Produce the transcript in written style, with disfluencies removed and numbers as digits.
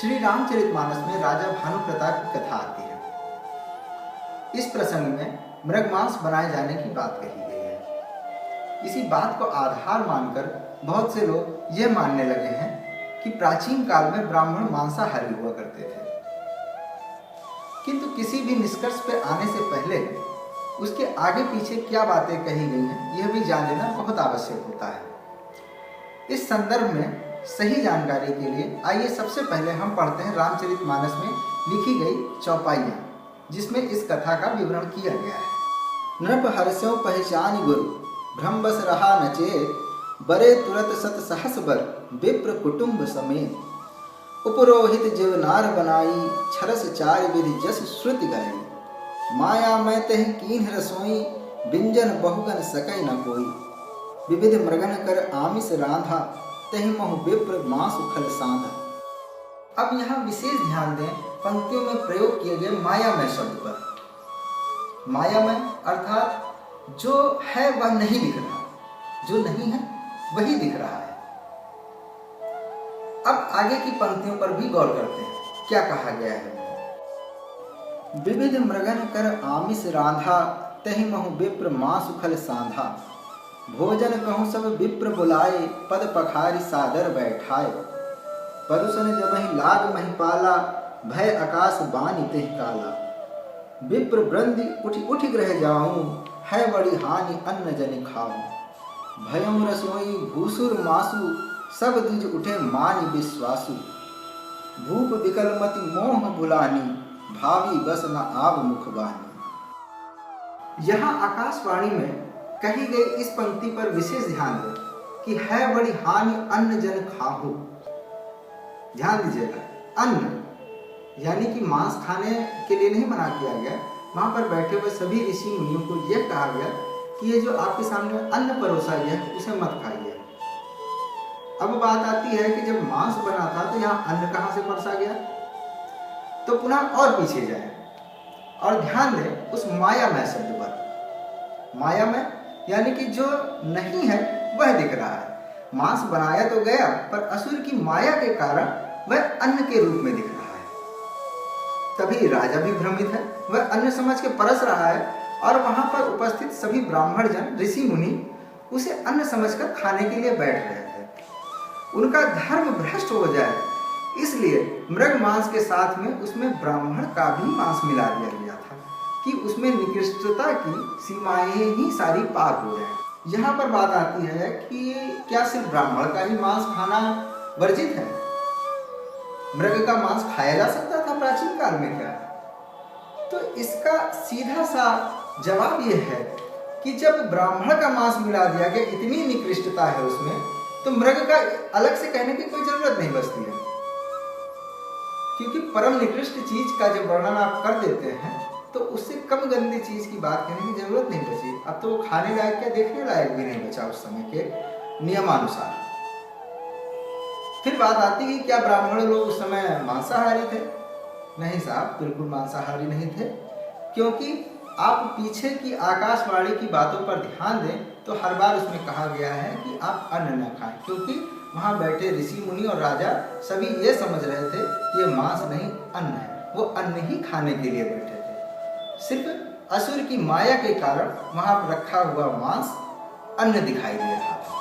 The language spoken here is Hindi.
श्री रामचरितमानस में राजा भानु प्रताप की कथा आती है। इस प्रसंग में मृगमांस बनाए जाने की बात कही गई है। इसी बात को आधार मानकर बहुत से लोग यह मानने लगे हैं कि प्राचीन काल में ब्राह्मण मांसाहारी हुआ करते थे, किंतु किसी भी निष्कर्ष पर आने से पहले उसके आगे पीछे क्या बातें कही गई हैं यह भी जान लेना बहुत आवश्यक होता है। इस संदर्भ में सही जानकारी के लिए आइए सबसे पहले हम पढ़ते हैं रामचरितमानस में लिखी गई चौपाइयाँ, जिसमें इस कथा का विवरण किया गया है। नृप हर्ष्यों पहचान गुरु भ्रम बस रहा न चेत, बरे तुरत सत सहस बर विप्र कुटुंब समेत। उपरोहित जीवनार बनाई छरस चार विधि जस श्रुति गई, माया मैं तह कीन रसोई बिंजन बहुगन सकै न कोई। विविध मृगन कर आमिष रांधा तहि महु विप्र मांस उखल सांधा। अब यहाँ विशेष ध्यान दें पंक्तियों में प्रयोग किए गए मायामय शब्द पर। मायामय अर्थात जो है वह नहीं दिख रहा, जो नहीं है वही दिख रहा है। अब आगे की पंक्तियों पर भी गौर करते हैं, क्या कहा गया है। विविध मृगन कर आमिष रांधा तहि महु विप्र मांस उखल सांधा। भोजन कहूँ सब विप्र बुलाए पद पखारी सादर बैठाए। परुषन जमहि लाग महिपाला भय आकाश बानी तेह काला। विप्र वृंदि उठि उठि ग्रह जाऊं है बड़ी हानि अन्न जनि खाऊं। भयम रसोई भूसुर मासु सब द्विज उठे मानि विश्वासु। भूप विकल मति मोह भुलानी भावी बस न आव मुखबानी। यहाँ आकाशवाणी में कही गई इस पंक्ति पर विशेष ध्यान दें कि है बड़ी हानि अन्न जन खाहु। ध्यान दीजिएगा, अन्न यानी कि मांस खाने के लिए नहीं मना किया गया। वहां पर बैठे हुए सभी ऋषि मुनियों को यह कहा गया कि ये जो आपके सामने अन्न परोसा गया है उसे मत खाइए। अब बात आती है कि जब मांस बना था तो यहाँ अन्न कहाँ से परोसा गया, तो पुनः और पीछे जाए और ध्यान दें उस मायामय शब्द पर। मायामय यानी कि जो नहीं है वह दिख रहा है। मांस बनाया तो गया पर असुर की माया के कारण वह अन्न के रूप में दिख रहा है। तभी राजा भी भ्रमित है, वह अन्न समझ के परस रहा है और वहां पर उपस्थित सभी ब्राह्मण जन ऋषि मुनि उसे अन्न समझकर खाने के लिए बैठ रहे थे। उनका धर्म भ्रष्ट हो जाए इसलिए मृग मांस के साथ में उसमें ब्राह्मण का भी मांस मिला दिया गया था कि उसमें निकृष्टता की सीमाएं ही सारी पार हो जाए। यहाँ पर बात आती है कि क्या सिर्फ ब्राह्मण का ही मांस खाना वर्जित है? मृग का मांस खाया जा सकता था प्राचीन काल में क्या? तो इसका सीधा सा जवाब यह है कि जब ब्राह्मण का मांस मिला दिया गया, इतनी निकृष्टता है उसमें, तो मृग का अलग से कहने की कोई जरूरत नहीं बचती है, क्योंकि परम निकृष्ट चीज का जब वर्णन आप कर देते हैं तो उससे कम गंदी चीज की बात कहने की जरूरत नहीं बची। अब तो वो खाने लायक क्या देखने लायक भी नहीं बचा उस समय के नियमानुसार। फिर बात आती है क्या ब्राह्मण लोग उस समय मांसाहारी थे? नहीं साहब, बिल्कुल मांसाहारी नहीं थे, क्योंकि आप पीछे की आकाशवाणी की बातों पर ध्यान दें तो हर बार उसमें कहा गया है कि आप अन्न न खाएं, क्योंकि वहां बैठे ऋषि मुनि और राजा सभी ये समझ रहे थे कि ये मांस नहीं अन्न है, वो अन्न ही खाने के लिए बैठे थे। सिर्फ असुर की माया के कारण वहां रखा हुआ मांस अन्न दिखाई दे रहा था।